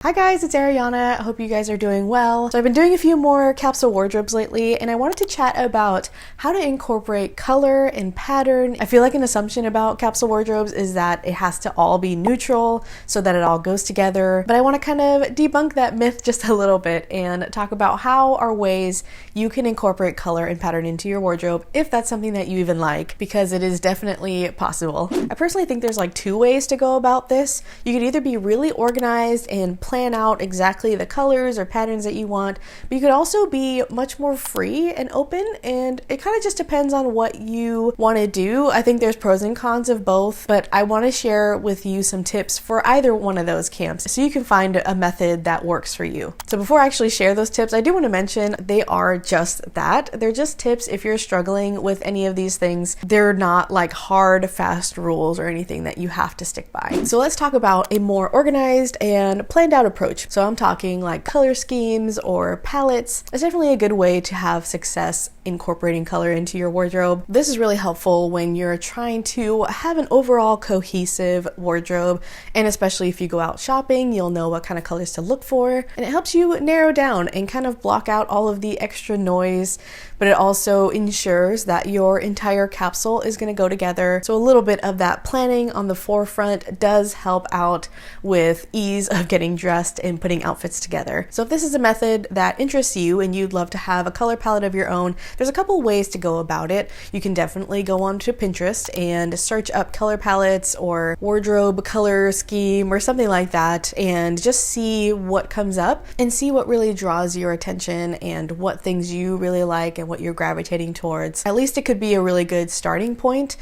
Hi guys, it's Ariana. I hope you guys are doing well. So I've been doing a few more capsule wardrobes lately, and I wanted to chat about how to incorporate color and pattern. I feel like an assumption about capsule wardrobes is that it has to all be neutral so that it all goes together, but I want to kind of debunk that myth just a little bit and talk about how are ways you can incorporate color and pattern into your wardrobe if that's something that you even like, because it is definitely possible. I personally think there's like two ways to go about this. You could either be really organized and plan out exactly the colors or patterns that you want, but you could also be much more free and open, and it kind of just depends on what you want to do. I think there's pros and cons of both, but I want to share with you some tips for either one of those camps so you can find a method that works for you. So before I actually share those tips, I do want to mention they are just that. They're just tips if you're struggling with any of these things. They're not like hard, fast rules or anything that you have to stick by. So let's talk about a more organized and planned out approach. So I'm talking like color schemes or palettes. It's definitely a good way to have success incorporating color into your wardrobe. This is really helpful when you're trying to have an overall cohesive wardrobe, and especially if you go out shopping, you'll know what kind of colors to look for, and it helps you narrow down and kind of block out all of the extra noise, but it also ensures that your entire capsule is going to go together. So a little bit of that planning on the forefront does help out with ease of getting dressed and putting outfits together. So if this is a method that interests you and you'd love to have a color palette of your own, there's a couple ways to go about it. You can definitely go onto Pinterest and search up color palettes or wardrobe color scheme or something like that, and just see what comes up and see what really draws your attention and what things you really like and what you're gravitating towards. At least it could be a really good starting point.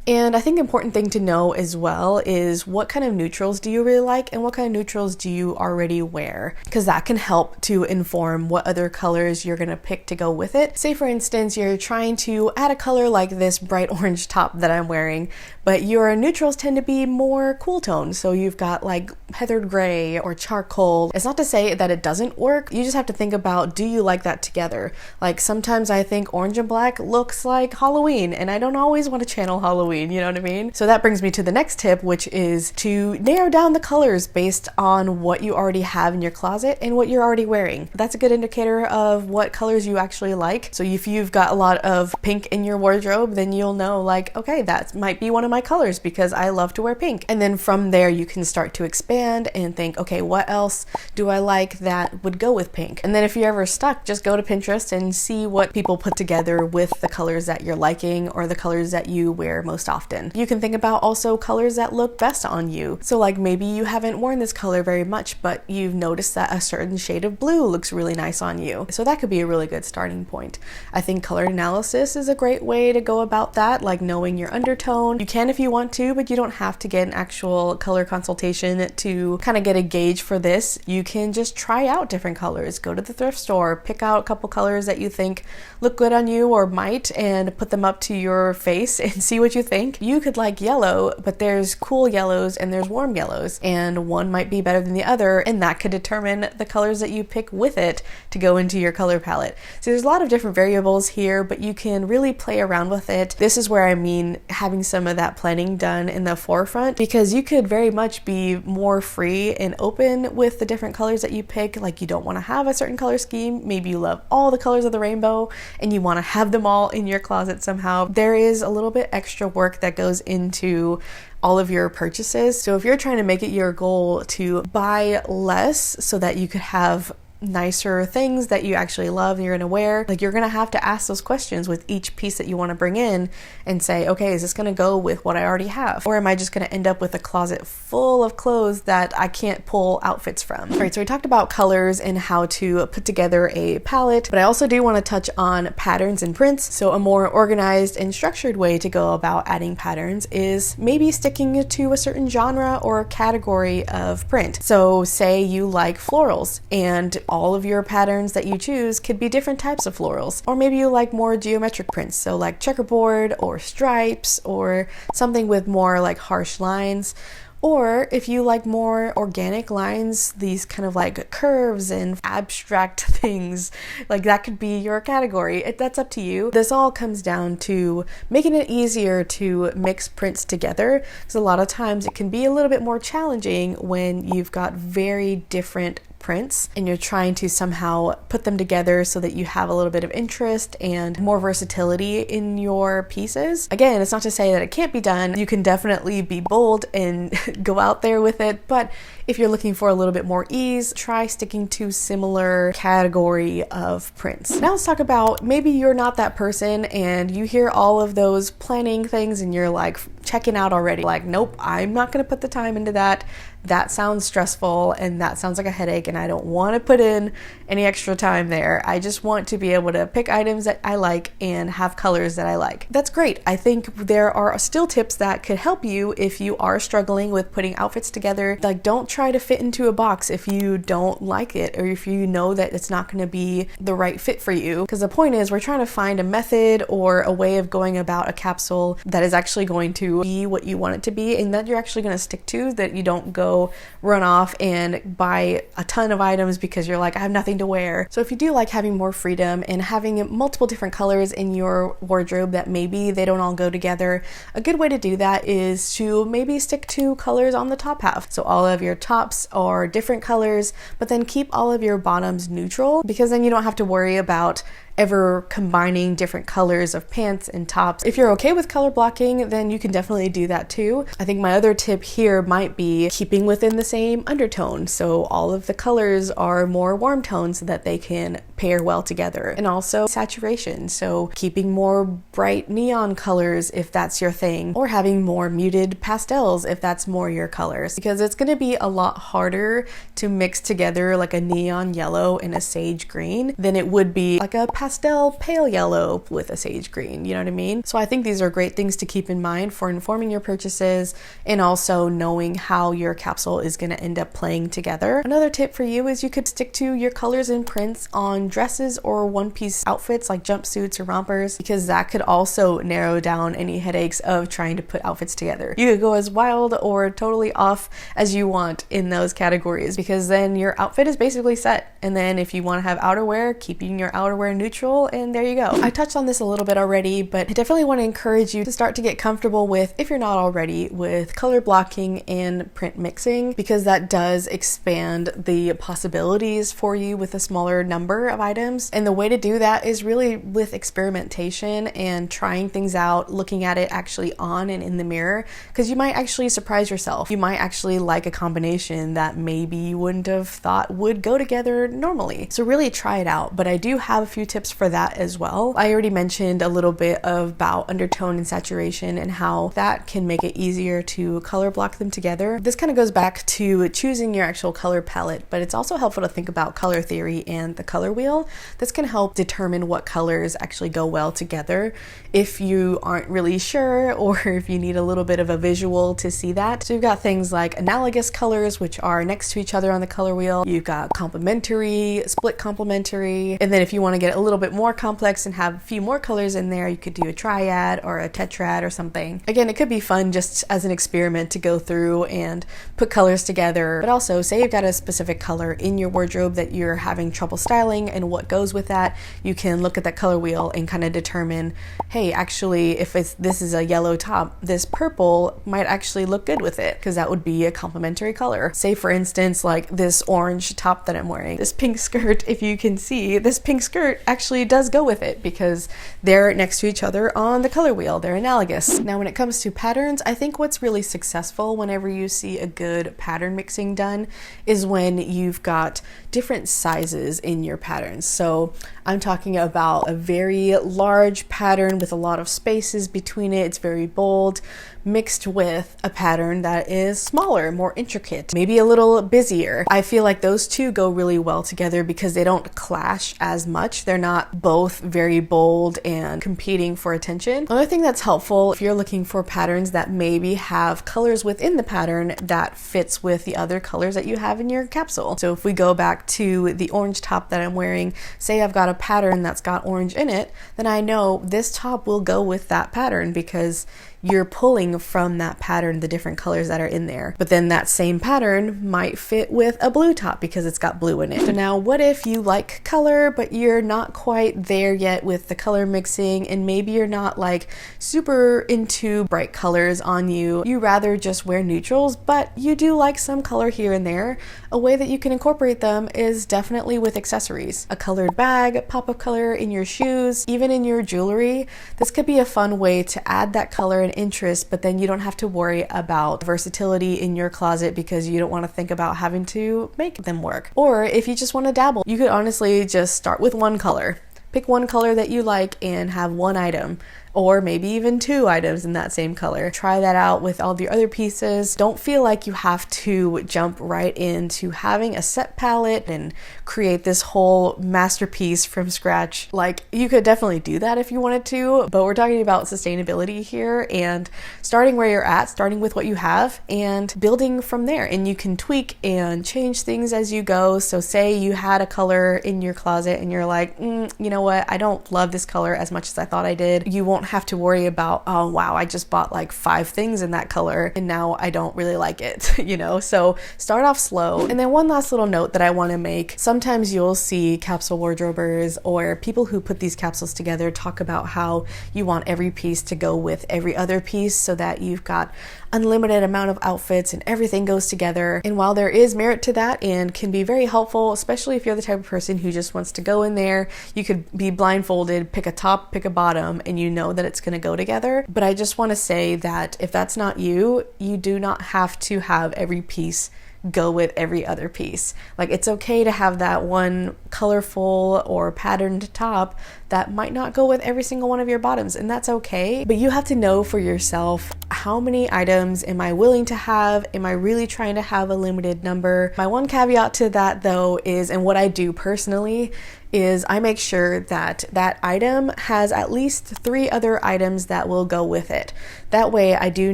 And I think the important thing to know as well is what kind of neutrals do you really like and what kind of neutrals do you already wear, because that can help to inform what other colors you're going to pick to go with it. Say for instance, you're trying to add a color like this bright orange top that I'm wearing, but your neutrals tend to be more cool tones. So you've got like heathered gray or charcoal. It's not to say that it doesn't work. You just have to think about, do you like that together? Like sometimes I think orange and black looks like Halloween, and I don't always want to channel Halloween. You know what I mean? So that brings me to the next tip, which is to narrow down the colors based on what you already have in your closet and what you're already wearing. That's a good indicator of what colors you actually like. So if you've got a lot of pink in your wardrobe, then you'll know like, okay, that might be one of my colors because I love to wear pink. And then from there, you can start to expand and think, okay, what else do I like that would go with pink? And then if you're ever stuck, just go to Pinterest and see what people put together with the colors that you're liking or the colors that you wear most often. You can think about also colors that look best on you. So like maybe you haven't worn this color very much, but you've noticed that a certain shade of blue looks really nice on you. So that could be a really good starting point. I think color analysis is a great way to go about that, like knowing your undertone. You can if you want to, but you don't have to get an actual color consultation to kind of get a gauge for this. You can just try out different colors. Go to the thrift store, pick out a couple colors that you think look good on you or might, and put them up to your face and see what you think. You could like yellow, but there's cool yellows and there's warm yellows, and one might be better than the other, and that could determine the colors that you pick with it to go into your color palette. So there's a lot of different variables here, but you can really play around with it. This is where I mean having some of that planning done in the forefront, because you could very much be more free and open with the different colors that you pick. Like you don't want to have a certain color scheme. Maybe you love all the colors of the rainbow and you want to have them all in your closet somehow. There is a little bit extra work that goes into all of your purchases. So if you're trying to make it your goal to buy less so that you could have nicer things that you actually love and you're gonna wear, like you're gonna have to ask those questions with each piece that you want to bring in and say, okay, is this gonna go with what I already have? Or am I just gonna end up with a closet full of clothes that I can't pull outfits from? All right, so we talked about colors and how to put together a palette, but I also do want to touch on patterns and prints. So a more organized and structured way to go about adding patterns is maybe sticking to a certain genre or category of print. So say you like florals, and all of your patterns that you choose could be different types of florals. Or maybe you like more geometric prints, so like checkerboard or stripes or something with more like harsh lines. Or if you like more organic lines, these kind of like curves and abstract things, like that could be your category. That's up to you. This all comes down to making it easier to mix prints together, because a lot of times it can be a little bit more challenging when you've got very different prints and you're trying to somehow put them together so that you have a little bit of interest and more versatility in your pieces. Again, it's not to say that it can't be done. You can definitely be bold and go out there with it, but if you're looking for a little bit more ease, try sticking to similar category of prints. Now let's talk about, maybe you're not that person and you hear all of those planning things and you're like checking out already. Like, nope, I'm not gonna put the time into that. That sounds stressful and that sounds like a headache and I don't want to put in any extra time there. I just want to be able to pick items that I like and have colors that I like. That's great. I think there are still tips that could help you if you are struggling with putting outfits together. Like, don't try to fit into a box if you don't like it or if you know that it's not going to be the right fit for you. Because the point is, we're trying to find a method or a way of going about a capsule that is actually going to be what you want it to be and that you're actually going to stick to, that you don't go run off and buy a ton of items because you're like, I have nothing to wear. So if you do like having more freedom and having multiple different colors in your wardrobe that maybe they don't all go together, a good way to do that is to maybe stick to colors on the top half. So all of your tops are different colors, but then keep all of your bottoms neutral, because then you don't have to worry about ever combining different colors of pants and tops. If you're okay with color blocking, then you can definitely do that too. I think my other tip here might be keeping within the same undertone. So all of the colors are more warm tones so that they can pair well together. And also saturation. So keeping more bright neon colors if that's your thing, or having more muted pastels if that's more your colors, because it's going to be a lot harder to mix together like a neon yellow and a sage green than it would be like a pastel pale yellow with a sage green, you know what I mean? So I think these are great things to keep in mind for informing your purchases and also knowing how your capsule is going to end up playing together. Another tip for you is you could stick to your colors and prints on dresses or one-piece outfits like jumpsuits or rompers, because that could also narrow down any headaches of trying to put outfits together. You could go as wild or totally off as you want in those categories, because then your outfit is basically set. And then if you want to have outerwear, keeping your outerwear neutral, and there you go. I touched on this a little bit already, but I definitely want to encourage you to start to get comfortable with, if you're not already, with color blocking and print mixing, because that does expand the possibilities for you with a smaller number of items. And the way to do that is really with experimentation and trying things out, looking at it actually on and in the mirror, because you might actually surprise yourself. You might actually like a combination that maybe you wouldn't have thought would go together normally. So really try it out, but I do have a few tips for that as well. I already mentioned a little bit about undertone and saturation and how that can make it easier to color block them together. This kind of goes back to choosing your actual color palette, but it's also helpful to think about color theory and the color wheel. This can help determine what colors actually go well together if you aren't really sure, or if you need a little bit of a visual to see that. So you've got things like analogous colors, which are next to each other on the color wheel. You've got complementary, split complementary, and then if you want to get a little bit more complex and have a few more colors in there, you could do a triad or a tetrad or something. Again, it could be fun just as an experiment to go through and put colors together, but also say you've got a specific color in your wardrobe that you're having trouble styling and what goes with that. You can look at that color wheel and kind of determine, hey, actually, if this is a yellow top, this purple might actually look good with it, because that would be a complementary color. Say for instance, like this orange top that I'm wearing, this pink skirt, if you can see, this pink skirt actually does go with it because they're next to each other on the color wheel. They're analogous. Now, when it comes to patterns, I think what's really successful whenever you see a good pattern mixing done is when you've got different sizes in your patterns. So I'm talking about a very large pattern with a lot of spaces between it. It's very bold, mixed with a pattern that is smaller, more intricate, maybe a little busier. I feel like those two go really well together because they don't clash as much. They're not both very bold and competing for attention. Another thing that's helpful if you're looking for patterns that maybe have colors within the pattern that fits with the other colors that you have in your capsule. So if we go back to the orange top that I'm wearing, say I've got a pattern that's got orange in it, then I know this top will go with that pattern because you're pulling from that pattern the different colors that are in there. But then that same pattern might fit with a blue top because it's got blue in it. So now what if you like color, but you're not quite there yet with the color mixing, and maybe you're not like super into bright colors on you. You rather just wear neutrals, but you do like some color here and there. A way that you can incorporate them is definitely with accessories. A colored bag, pop of color in your shoes, even in your jewelry. This could be a fun way to add that color and interest, but then you don't have to worry about versatility in your closet because you don't want to think about having to make them work. Or if you just want to dabble, you could honestly just start with one color. Pick one color that you like and have one item, or maybe even 2 items in that same color. Try that out with all the other pieces. Don't feel like you have to jump right into having a set palette and create this whole masterpiece from scratch. Like, you could definitely do that if you wanted to, but we're talking about sustainability here and starting where you're at, starting with what you have and building from there. And you can tweak and change things as you go. So say you had a color in your closet and you're like, you know what, I don't love this color as much as I thought I did. You won't have to worry about, oh wow, I just bought like 5 things in that color and now I don't really like it, you know? So start off slow. And then one last little note that I want to make. Sometimes you'll see capsule wardrobers or people who put these capsules together talk about how you want every piece to go with every other piece so that you've got unlimited amount of outfits and everything goes together. And while there is merit to that and can be very helpful, especially if you're the type of person who just wants to go in there, you could be blindfolded, pick a top, pick a bottom, and you know that it's going to go together. But I just want to say that if that's not you, you do not have to have every piece go with every other piece. Like, it's okay to have that one colorful or patterned top that might not go with every single one of your bottoms, and that's okay. But you have to know for yourself, how many items am I willing to have? Am I really trying to have a limited number? My one caveat to that though is, and what I do personally, is I make sure that that item has at least 3 other items that will go with it. That way I do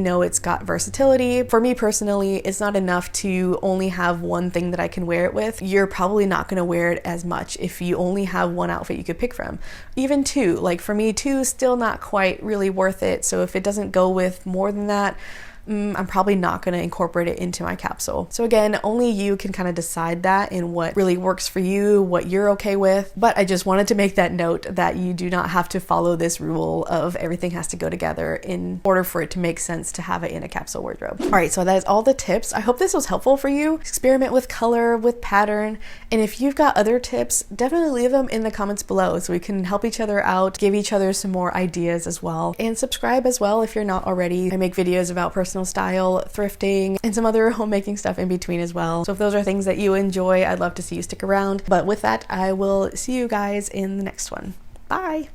know it's got versatility. For me personally, it's not enough to only have one thing that I can wear it with. You're probably not going to wear it as much if you only have one outfit you could pick from. Even 2, like for me 2 is still not quite really worth it. So if it doesn't go with more than that, I'm probably not going to incorporate it into my capsule. So again, only you can kind of decide that and what really works for you, what you're okay with. But I just wanted to make that note that you do not have to follow this rule of everything has to go together in order for it to make sense to have it in a capsule wardrobe. All right, so that is all the tips. I hope this was helpful for you. Experiment with color, with pattern. And if you've got other tips, definitely leave them in the comments below so we can help each other out, give each other some more ideas as well. And subscribe as well if you're not already. I make videos about personal style, thrifting, and some other homemaking stuff in between as well. So if those are things that you enjoy, I'd love to see you stick around. But with that, I will see you guys in the next one. Bye!